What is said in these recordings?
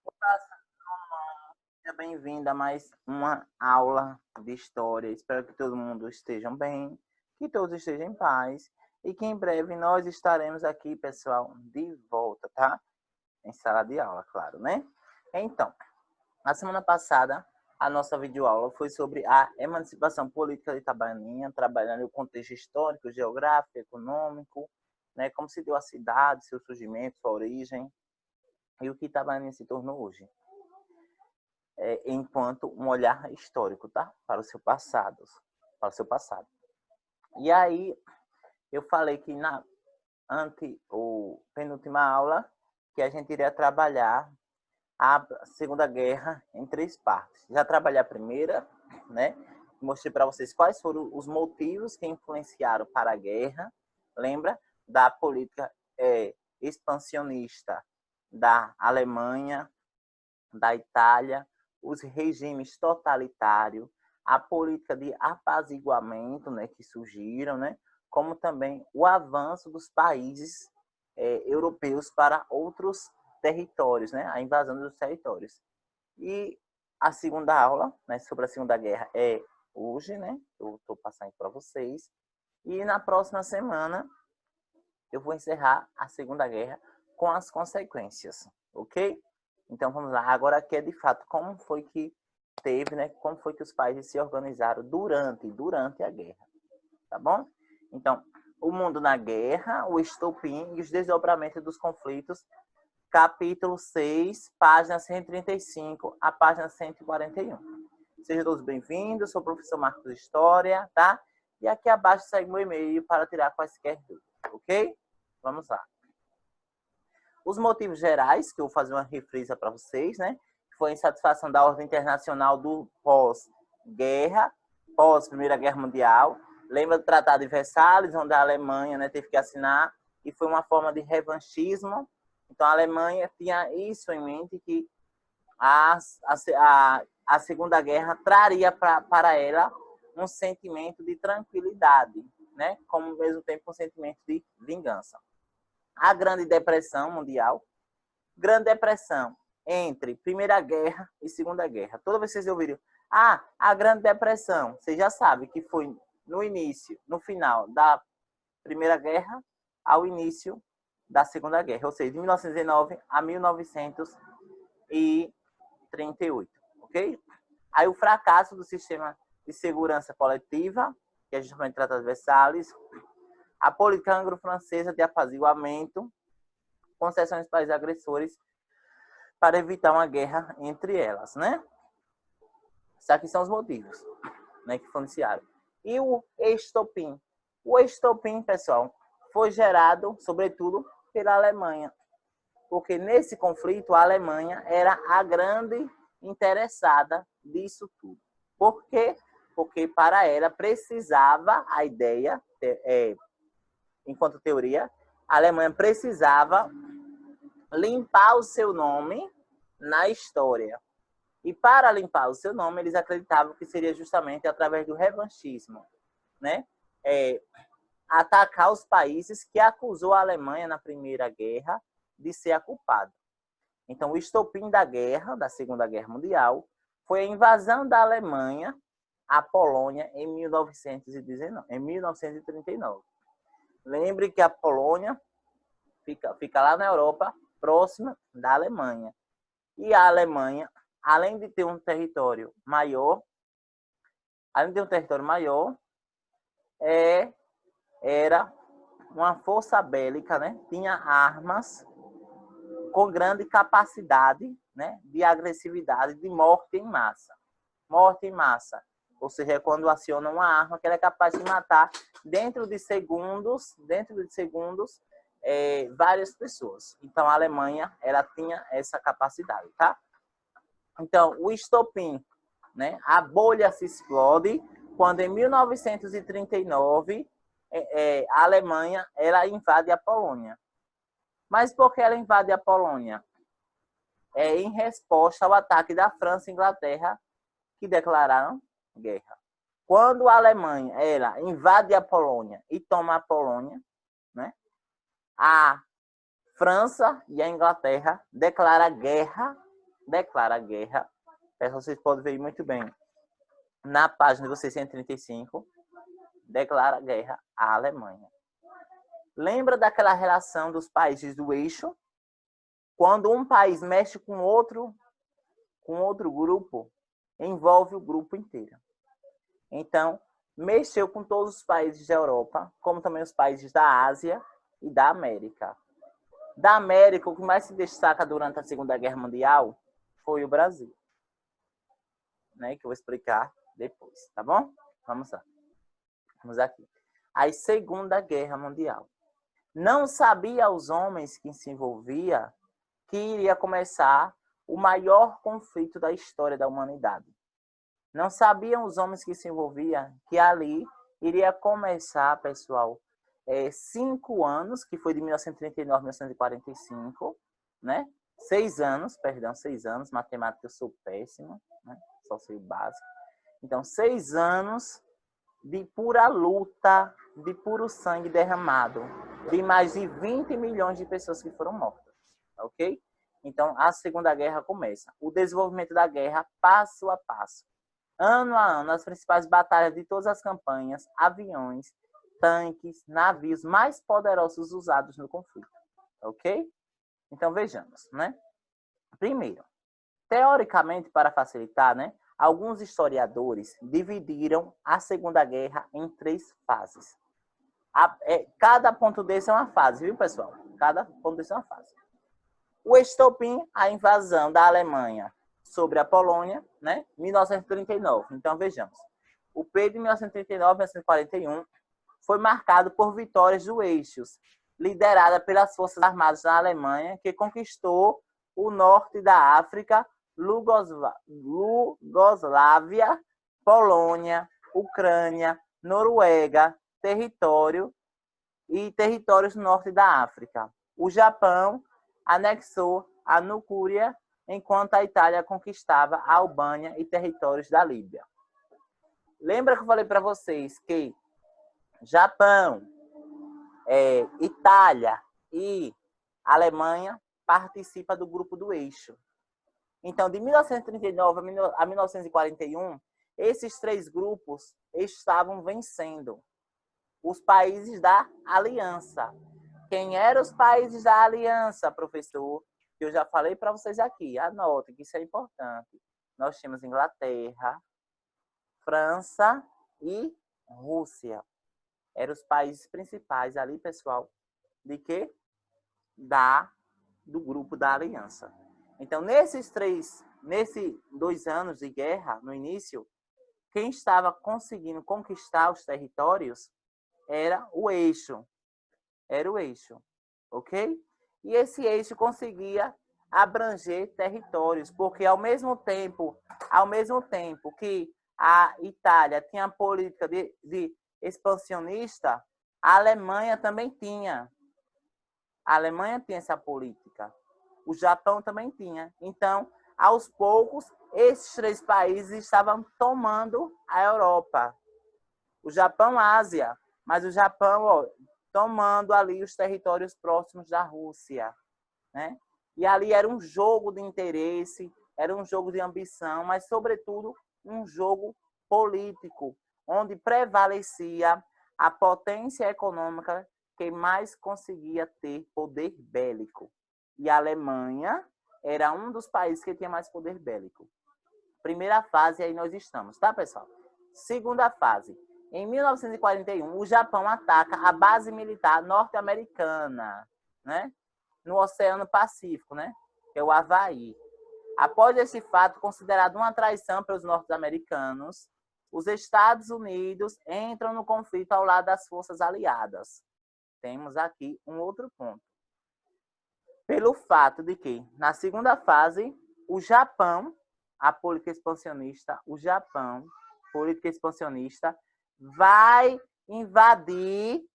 Olá, seja bem-vindo a mais uma aula de história. Espero que todo mundo esteja bem, que todos estejam em paz e que em breve nós estaremos aqui, pessoal, de volta, tá? Em sala de aula, claro, né? Então, na semana passada, a nossa videoaula foi sobre a emancipação política de Itabaianinha, trabalhando o contexto histórico, geográfico, econômico, né? Como se deu a cidade, seu surgimento, sua origem e o que Itabaianinha se tornou hoje. Enquanto um olhar histórico, tá? Para o seu passado, para o seu passado. E aí eu falei que na ou penúltima aula que a gente iria trabalhar a Segunda Guerra em três partes. Já trabalhei a primeira, né? Mostrei para vocês quais foram os motivos que influenciaram para a guerra. Lembra da política expansionista da Alemanha, da Itália, os regimes totalitários, a política de apaziguamento, né, que surgiram, né, como também o avanço dos países europeus para outros territórios, né, a invasão dos territórios. E a segunda aula, né, sobre a Segunda Guerra é hoje, né, eu estou passando para vocês. E na próxima semana eu vou encerrar a Segunda Guerra com as consequências, ok? Então vamos lá. Agora aqui é de fato como foi que teve, né? Como foi que os países se organizaram durante a guerra, tá bom? Então, o mundo na guerra, o estopim e os desdobramentos dos conflitos, capítulo 6, página 135 a página 141. Sejam todos bem-vindos, sou o professor Marcos História, tá? E aqui abaixo segue meu e-mail para tirar quaisquer dúvidas, ok? Vamos lá. Os motivos gerais, que eu vou fazer uma reprisa para vocês, né? Foi a insatisfação da ordem internacional do pós-guerra, pós-Primeira Guerra Mundial. Lembra do Tratado de Versalhes, onde a Alemanha, né, teve que assinar, e foi uma forma de revanchismo. Então, a Alemanha tinha isso em mente, que a Segunda Guerra traria para ela um sentimento de tranquilidade, né? Como ao mesmo tempo um sentimento de vingança. A Grande Depressão Mundial. Grande Depressão entre Primeira Guerra e Segunda Guerra. Toda vez que vocês ouviram, a Grande Depressão, você já sabe que foi no início, no final da Primeira Guerra ao início da Segunda Guerra, ou seja, de 1919 a 1938, ok? Aí o fracasso do sistema de segurança coletiva, que a gente chama de Tratado de Versalhes, a política anglo-francesa de apaziguamento, concessões aos países agressores para evitar uma guerra entre elas, né? Esses aqui são os motivos, né, que influenciaram. E o estopim? O estopim, pessoal, foi gerado, sobretudo, pela Alemanha. Porque nesse conflito, a Alemanha era a grande interessada disso tudo. Por quê? Porque para ela precisava, a ideia, enquanto teoria, a Alemanha precisava limpar o seu nome na história. E para limpar o seu nome, eles acreditavam que seria justamente através do revanchismo, né? Atacar os países que acusou a Alemanha na Primeira Guerra de ser a culpada. Então, o estopim da guerra, da Segunda Guerra Mundial, foi a invasão da Alemanha à Polônia em 1939. Lembre que a Polônia fica lá na Europa, próxima da Alemanha. E a Alemanha, além de ter um território maior, era uma força bélica, né? Tinha armas com grande capacidade, né, de agressividade, de morte em massa. Morte em massa, ou seja, é quando aciona uma arma que ela é capaz de matar dentro de segundos, várias pessoas. Então a Alemanha, ela tinha essa capacidade, tá? Então o estopim, né, a bolha se explode quando em 1939 a Alemanha, ela invade a Polônia. Mas por que ela invade a Polônia? Em resposta ao ataque da França e Inglaterra, que declararam guerra. Quando a Alemanha ela invade a Polônia e toma a Polônia, né, a França e a Inglaterra declaram guerra declara guerra. Vocês podem ver muito bem na página do 635, declara guerra à Alemanha. Lembra daquela relação dos países do eixo? Quando um país mexe com outro grupo, envolve o grupo inteiro. Então, mexeu com todos os países da Europa, como também os países da Ásia e da América. Da América, o que mais se destaca durante a Segunda Guerra Mundial foi o Brasil, né? Que eu vou explicar depois, tá bom? Vamos lá. Vamos aqui. A Segunda Guerra Mundial. Não sabia os homens que se envolvia que iria começar o maior conflito da história da humanidade. Não sabiam os homens que se envolvia que ali iria começar, pessoal, 5 anos, que foi de 1939 a 1945, né? 6 anos, matemática eu sou péssimo, né? Só sei o básico. Então, 6 anos de pura luta, de puro sangue derramado, de mais de 20 milhões de pessoas que foram mortas, ok? Então, a Segunda Guerra começa. O desenvolvimento da guerra, passo a passo. Ano a ano, as principais batalhas de todas as campanhas, aviões, tanques, navios mais poderosos usados no conflito, ok? Então, vejamos, né? Primeiro, teoricamente, para facilitar, né? Alguns historiadores dividiram a Segunda Guerra em 3 fases. Cada ponto desse é uma fase, viu, pessoal? Cada ponto desse é uma fase. O estopim, a invasão da Alemanha sobre a Polônia, né? 1939. Então, vejamos. O período de 1939 a 1941 foi marcado por vitórias do eixo, liderada pelas Forças Armadas da Alemanha, que conquistou o norte da África, Iugoslávia, Polônia, Ucrânia, Noruega, territórios no norte da África. O Japão anexou a Núclea, enquanto a Itália conquistava a Albânia e territórios da Líbia. Lembra que eu falei para vocês que Japão, Itália e Alemanha participam do grupo do eixo. Então, de 1939 a 1941, esses 3 grupos estavam vencendo os países da aliança. Quem eram os países da aliança, professor? Que eu já falei para vocês aqui. Anotem que isso é importante. Nós tínhamos Inglaterra, França e Rússia. Eram os países principais ali, pessoal, de quê? Do grupo da aliança. Então, nesses 2 anos de guerra, no início, quem estava conseguindo conquistar os territórios era o eixo. Ok? E esse eixo conseguia abranger territórios, porque ao mesmo tempo que a Itália tinha a política de expansionista, a Alemanha também tinha. A Alemanha tinha essa política. O Japão também tinha. Então, aos poucos, esses 3 países estavam tomando a Europa. O Japão, a Ásia, mas o Japão, tomando ali os territórios próximos da Rússia, né? E ali era um jogo de interesse, era um jogo de ambição, mas, sobretudo, um jogo político, onde prevalecia a potência econômica que mais conseguia ter poder bélico. E a Alemanha era um dos países que tinha mais poder bélico. Primeira fase, aí nós estamos, tá, pessoal? Segunda fase. Em 1941, o Japão ataca a base militar norte-americana, né? No Oceano Pacífico, né? Que é o Havaí. Após esse fato, considerado uma traição pelos norte-americanos, os Estados Unidos entram no conflito ao lado das forças aliadas. Temos aqui um outro ponto. Pelo fato de que, na segunda fase, o Japão, a política expansionista, vai invadir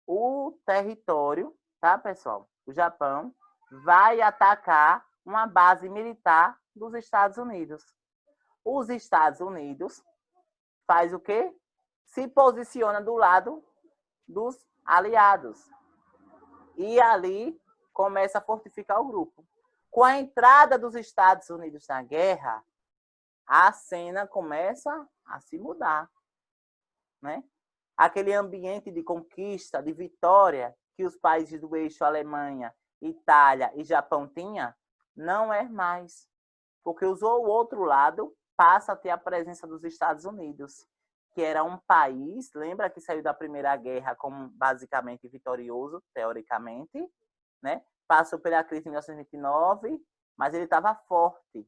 o território, tá, pessoal? O Japão vai atacar uma base militar dos Estados Unidos. Os Estados Unidos faz o quê? Se posiciona do lado dos aliados. E ali começa a fortificar o grupo. Com a entrada dos Estados Unidos na guerra, a cena começa a se mudar, né? Aquele ambiente de conquista, de vitória que os países do eixo Alemanha, Itália e Japão tinham, não é mais. Porque o outro lado passa a ter a presença dos Estados Unidos, que era um país, lembra que saiu da Primeira Guerra como basicamente vitorioso, teoricamente, né? Passou pela crise de 1929, mas ele estava forte.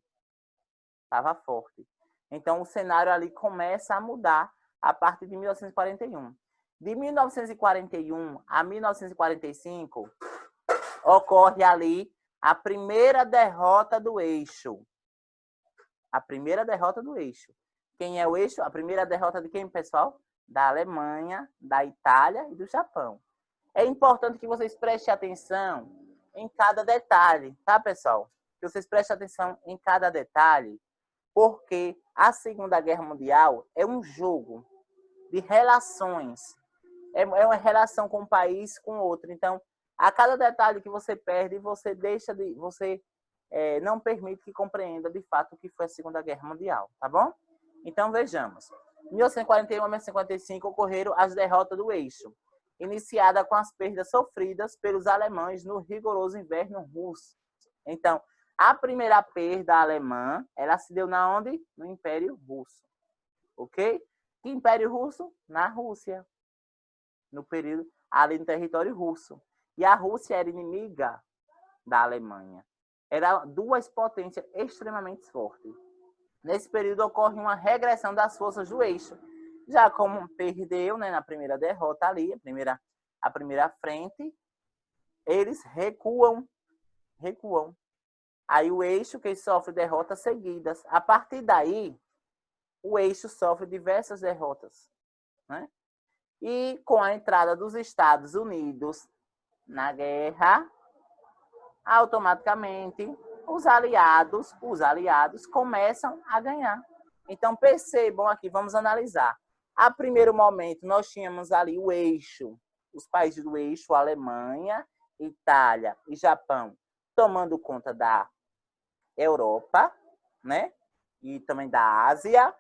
Estava forte. Então, o cenário ali começa a mudar a partir de 1941. De 1941 a 1945, ocorre ali a primeira derrota do eixo. A primeira derrota do eixo. Quem é o eixo? A primeira derrota de quem, pessoal? Da Alemanha, da Itália e do Japão. É importante que vocês prestem atenção em cada detalhe, tá, pessoal? Que vocês prestem atenção em cada detalhe, porque a Segunda Guerra Mundial é um jogo de relações. É uma relação com um país com outro. Então, a cada detalhe que você perde, você não permite que compreenda de fato o que foi a Segunda Guerra Mundial, tá bom? Então, vejamos. Em 1941 a 1955 ocorreram as derrotas do eixo, iniciada com as perdas sofridas pelos alemães no rigoroso inverno russo. Então, a primeira perda alemã, ela se deu na onde? No Império Russo. Ok? Que Império Russo? Na Rússia. No período ali no território russo. E a Rússia era inimiga da Alemanha. Eram duas potências extremamente fortes. Nesse período ocorre uma regressão das forças do eixo. Já como perdeu, né, na primeira derrota ali, a primeira frente, eles recuam. Aí o eixo que sofre derrotas seguidas. A partir daí, o eixo sofre diversas derrotas, né? E com a entrada dos Estados Unidos na guerra, automaticamente os aliados começam a ganhar. Então percebam aqui, vamos analisar. A primeiro momento nós tínhamos ali o eixo, os países do eixo, Alemanha, Itália e Japão, tomando conta da Europa, né? E também da Ásia,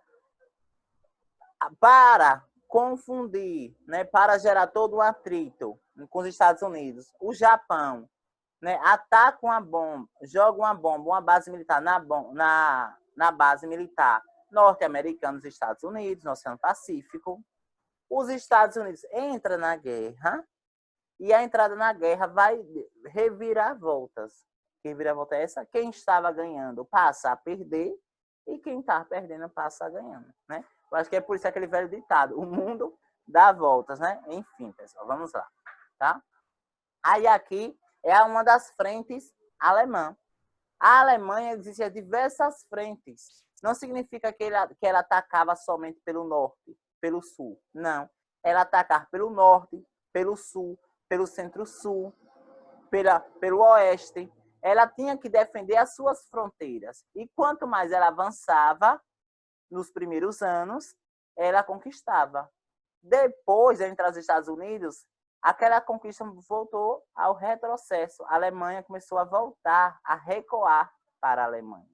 para confundir, né, para gerar todo um atrito com os Estados Unidos. O Japão, né, ataca uma bomba, joga uma bomba, uma base militar na base militar norte-americana dos Estados Unidos, no Oceano Pacífico. Os Estados Unidos entram na guerra e a entrada na guerra vai revirar voltas. Que reviravolta é essa? Quem estava ganhando passa a perder e quem está perdendo passa a ganhando, né? Eu acho que é por isso aquele velho ditado, o mundo dá voltas, né? Enfim, pessoal, vamos lá, tá? Aí aqui é uma das frentes alemã. A Alemanha existia diversas frentes. Não significa que ela atacava somente pelo norte, pelo sul. Não. Ela atacava pelo norte, pelo sul, pelo centro-sul, pelo oeste. Ela tinha que defender as suas fronteiras. E quanto mais ela avançava, nos primeiros anos, ela conquistava. Depois da entrada dos Estados Unidos, aquela conquista voltou ao retrocesso. A Alemanha começou a voltar, a recuar para a Alemanha.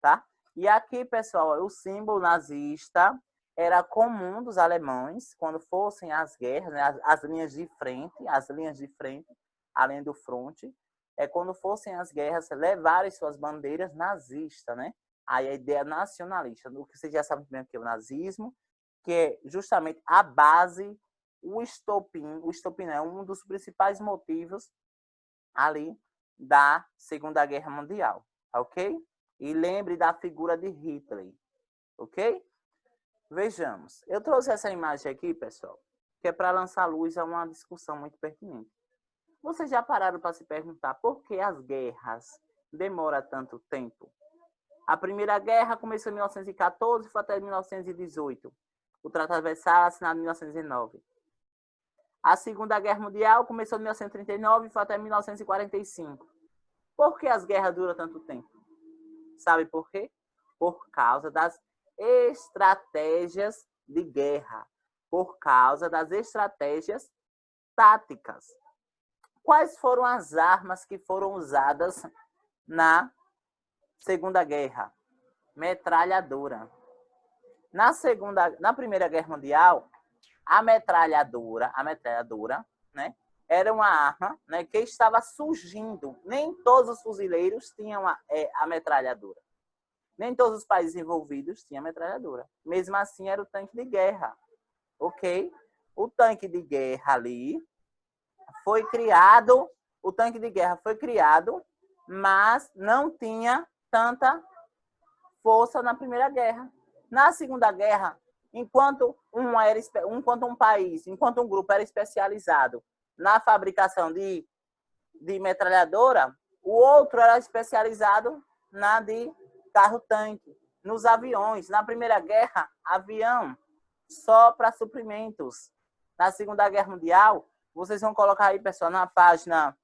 Tá? E aqui, pessoal, o símbolo nazista era comum dos alemães, quando fossem as guerras, né, as linhas de frente, além do fronte, quando fossem as guerras, levarem suas bandeiras nazistas, né? Aí a ideia nacionalista, o que vocês já sabem bem que é o nazismo, que é justamente a base, o estopim é um dos principais motivos ali da Segunda Guerra Mundial, ok? E lembre da figura de Hitler, ok? Vejamos, eu trouxe essa imagem aqui, pessoal, que é para lançar luz a uma discussão muito pertinente. Vocês já pararam para se perguntar por que as guerras demoram tanto tempo? A Primeira Guerra começou em 1914 e foi até 1918. O Tratado de Versalhes assinado em 1909. A Segunda Guerra Mundial começou em 1939 e foi até 1945. Por que as guerras duram tanto tempo? Sabe por quê? Por causa das estratégias de guerra. Por causa das estratégias táticas. Quais foram as armas que foram usadas na Segunda Guerra? Metralhadora. Na Primeira Guerra Mundial, a metralhadora, né, era uma arma, né, que estava surgindo. Nem todos os fuzileiros tinham a metralhadora. Nem todos os países envolvidos tinham metralhadora. Mesmo assim, era o tanque de guerra. Ok? O tanque de guerra ali foi criado, mas não tinha tanta força na Primeira Guerra. Na Segunda Guerra, enquanto um grupo era especializado na fabricação de metralhadora, o outro era especializado na de carro-tanque, nos aviões. Na Primeira Guerra, avião só para suprimentos. Na Segunda Guerra Mundial, vocês vão colocar aí, pessoal, na página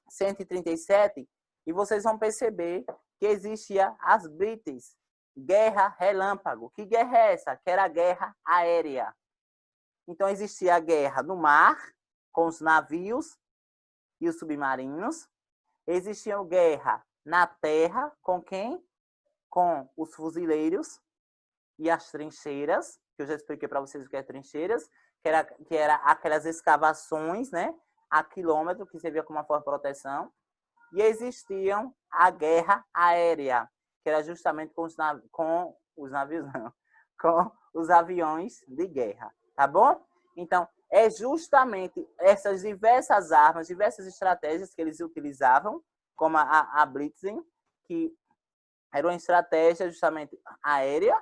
137, e vocês vão perceber que existia as Blitz, guerra relâmpago. Que guerra é essa? Que era a guerra aérea. Então, existia a guerra no mar, com os navios e os submarinos. Existia a guerra na terra, com quem? Com os fuzileiros e as trincheiras, que eu já expliquei para vocês o que é trincheiras, que era aquelas escavações, né, a quilômetro, que servia como uma forma de proteção. E existiam a guerra aérea, que era justamente com os aviões de guerra, tá bom? Então, é justamente essas diversas armas, diversas estratégias que eles utilizavam, como a Blitzen, que era uma estratégia justamente aérea,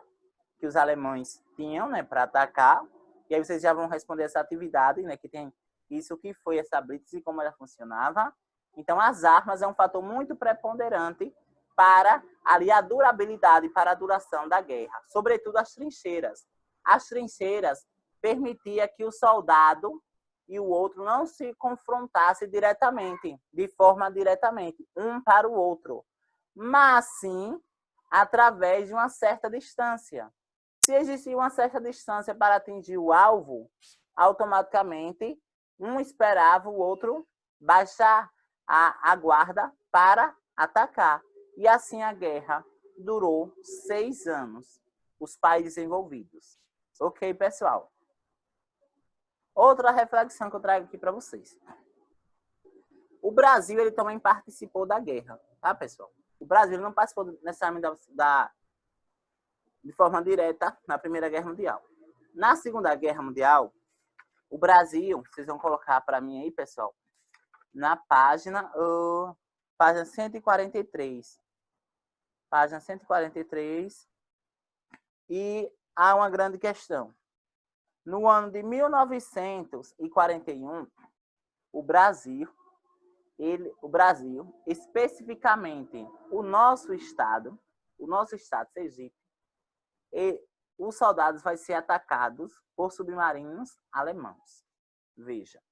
que os alemães tinham, né, para atacar. E aí vocês já vão responder essa atividade, né, que tem isso, que foi essa Blitz e como ela funcionava. Então, as armas é um fator muito preponderante para ali a durabilidade, para a duração da guerra, sobretudo as trincheiras. As trincheiras permitia que o soldado e o outro não se confrontassem diretamente, de forma diretamente, um para o outro, mas sim através de uma certa distância. Se existia uma certa distância para atingir o alvo, automaticamente um esperava o outro baixar a guarda para atacar. E assim a guerra durou 6 anos, os países envolvidos. Ok, pessoal? Outra reflexão que eu trago aqui para vocês. O Brasil, ele também participou da guerra, tá, pessoal? O Brasil não participou necessariamente de forma direta na Primeira Guerra Mundial. Na Segunda Guerra Mundial, o Brasil, vocês vão colocar para mim aí, pessoal, na página 143. Página 143. E há uma grande questão. No ano de 1941, o Brasil, especificamente o nosso estado, Sergipe, os soldados vão ser atacados por submarinos alemãos. Veja,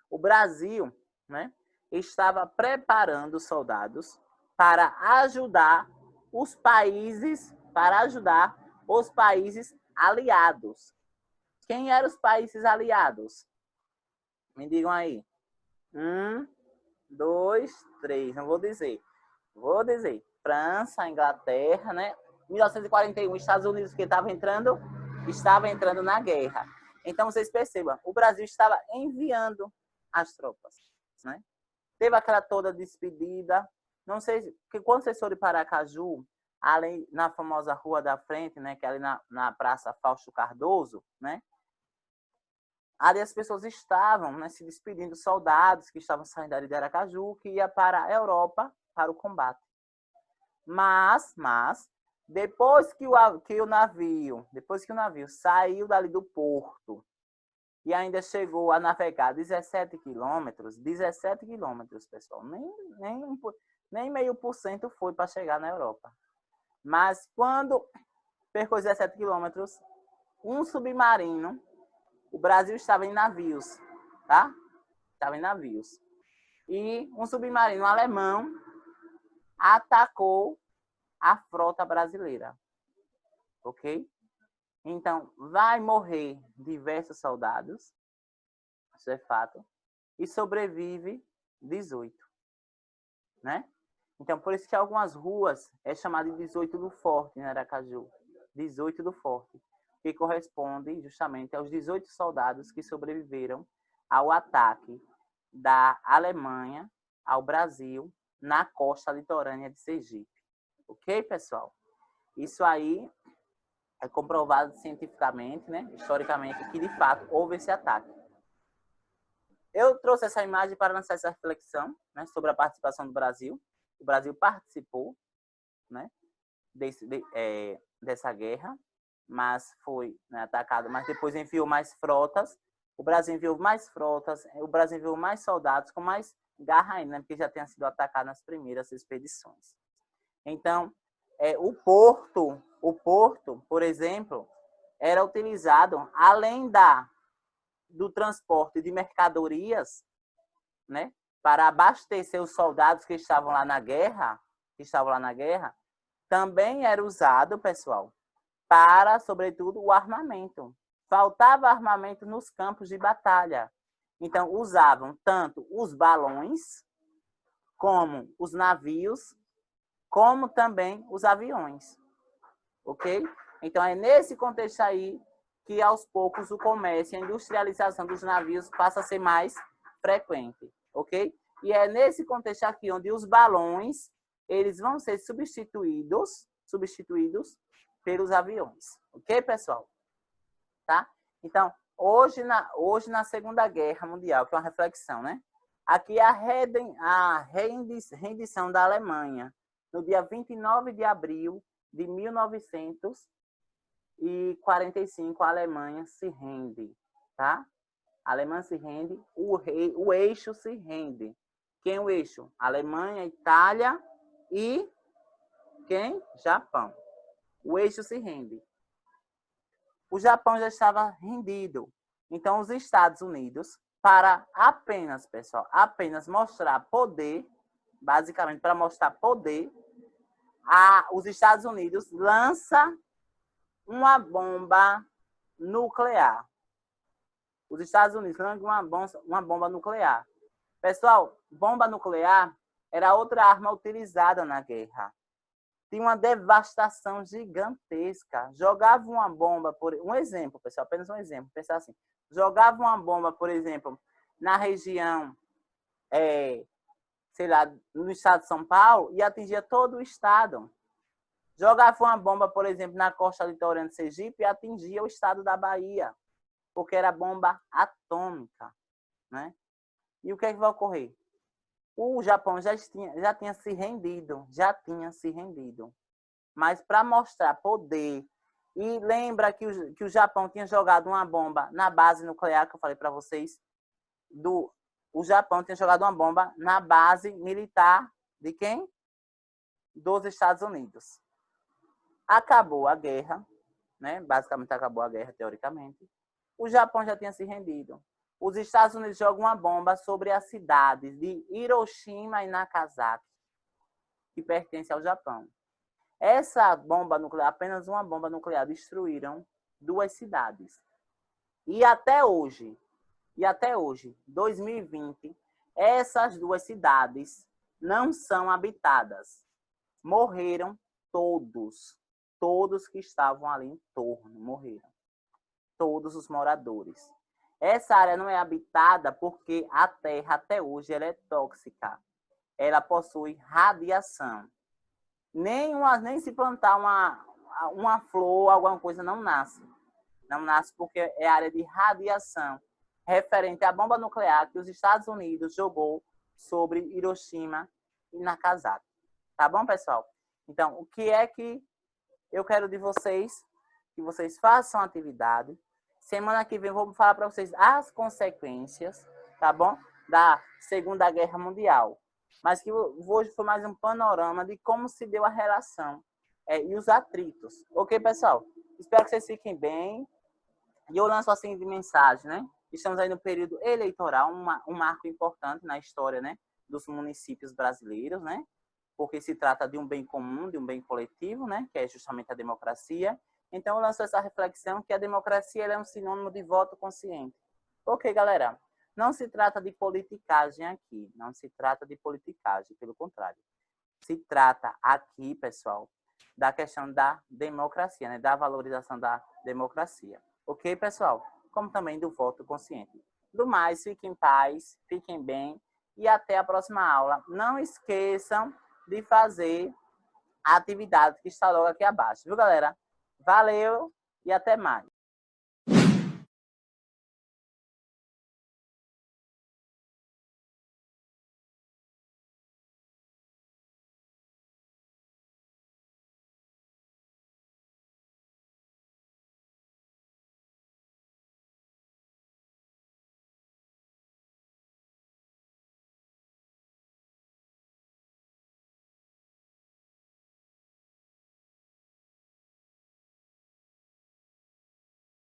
o Brasil, né, estava preparando os soldados para ajudar os países aliados. Quem eram os países aliados? Me digam aí. 1, 2, 3. Não vou dizer. Vou dizer. França, Inglaterra, né? 1941, Estados Unidos, que estava entrando na guerra. Então, vocês percebam, o Brasil estava enviando as tropas, né? Teve aquela toda despedida. Não sei, que quando vocês forem para Aracaju, ali na famosa Rua da Frente, né, que é ali na Praça Fausto Cardoso, né? Ali as pessoas estavam, né, se despedindo dos soldados que estavam saindo ali de Aracaju, que ia para a Europa para o combate. Mas depois que o navio saiu dali do porto e ainda chegou a navegar 17 quilômetros, pessoal, nem meio por cento foi para chegar na Europa. Mas quando percorreu 17 quilômetros, um submarino, o Brasil estava em navios, tá? Estava em navios. E um submarino alemão atacou a frota brasileira. Ok? Então, vai morrer diversos soldados, isso é fato, e sobrevive 18, né? Então, por isso que algumas ruas é chamada de 18 do Forte, em Aracaju. 18 do Forte, que corresponde justamente aos 18 soldados que sobreviveram ao ataque da Alemanha ao Brasil na costa litorânea de Sergipe. Ok, pessoal? Isso aí é comprovado cientificamente, né, historicamente, que de fato houve esse ataque. Eu trouxe essa imagem para lançar essa reflexão, né, sobre a participação do Brasil. O Brasil participou, né, dessa guerra, mas foi, né, atacado, mas depois enviou mais frotas. O Brasil enviou mais frotas, o Brasil enviou mais soldados, com mais garra ainda, né, porque já tinha sido atacado nas primeiras expedições. Então, o porto, por exemplo, era utilizado, além do transporte de mercadorias, né, para abastecer os soldados que estavam lá na guerra, também era usado, pessoal, para, sobretudo, o armamento. Faltava armamento nos campos de batalha. Então, usavam tanto os balões, como os navios, como também os aviões. Ok? Então, é nesse contexto aí que, aos poucos, o comércio e a industrialização dos navios passa a ser mais frequente. Ok? E é nesse contexto aqui onde os balões eles vão ser substituídos pelos aviões. Ok, pessoal? Tá? Então, hoje na Segunda Guerra Mundial, que é uma reflexão, né? Aqui é a rendição da Alemanha, no dia 29 de abril de 1945, a Alemanha se rende, tá? A Alemanha se rende, o eixo se rende. Quem é o eixo? Alemanha, Itália e quem? Japão. O eixo se rende. O Japão já estava rendido. Então, os Estados Unidos, para apenas, pessoal, apenas mostrar poder, basicamente para mostrar poder, os Estados Unidos lança uma bomba nuclear. Os Estados Unidos lançam uma bomba nuclear. Pessoal, bomba nuclear era outra arma utilizada na guerra. Tinha uma devastação gigantesca. Jogava uma bomba, um exemplo, pessoal, apenas um exemplo. Pensar assim, jogava uma bomba, por exemplo, na região, sei lá, no estado de São Paulo e atingia todo o estado. Jogava uma bomba, por exemplo, na costa litorânea de Sergipe e atingia o estado da Bahia, porque era bomba atômica, né? E o que é que vai ocorrer? O Japão já tinha se rendido, Mas para mostrar poder, e lembra que o Japão tinha jogado uma bomba na base nuclear, que eu falei para vocês, o Japão tinha jogado uma bomba na base militar de quem? Dos Estados Unidos. Acabou a guerra, né? Basicamente acabou a guerra, teoricamente. O Japão já tinha se rendido. Os Estados Unidos jogam uma bomba sobre as cidades de Hiroshima e Nagasaki, que pertencem ao Japão. Essa bomba nuclear, apenas uma bomba nuclear, destruíram 2 cidades. E até hoje, 2020, essas 2 cidades não são habitadas. Morreram todos que estavam ali em torno, morreram. Todos os moradores. Essa área não é habitada porque a terra até hoje ela é tóxica. Ela possui radiação. Nem se plantar uma flor, alguma coisa, não nasce. Não nasce porque é área de radiação referente à bomba nuclear que os Estados Unidos jogou sobre Hiroshima e Nagasaki. Tá bom, pessoal? Então, o que é que eu quero de vocês? Que vocês façam atividade. Semana que vem eu vou falar para vocês as consequências, tá bom? Da Segunda Guerra Mundial. Mas que hoje foi mais um panorama de como se deu a relação e os atritos. Ok, pessoal? Espero que vocês fiquem bem. E eu lanço assim de mensagem, né? Estamos aí no período eleitoral, um marco importante na história, né, dos municípios brasileiros, né? Porque se trata de um bem comum, de um bem coletivo, né? Que é justamente a democracia. Então, eu lanço essa reflexão que a democracia é um sinônimo de voto consciente. Ok, galera? Não se trata de politicagem aqui, não se trata de politicagem, pelo contrário. se trata aqui, pessoal, da questão da democracia, né? Da valorização da democracia. Ok, pessoal? Como também do voto consciente. Do mais, fiquem em paz, fiquem bem e até a próxima aula. Não esqueçam de fazer a atividade que está logo aqui abaixo, viu, galera? Valeu e até mais.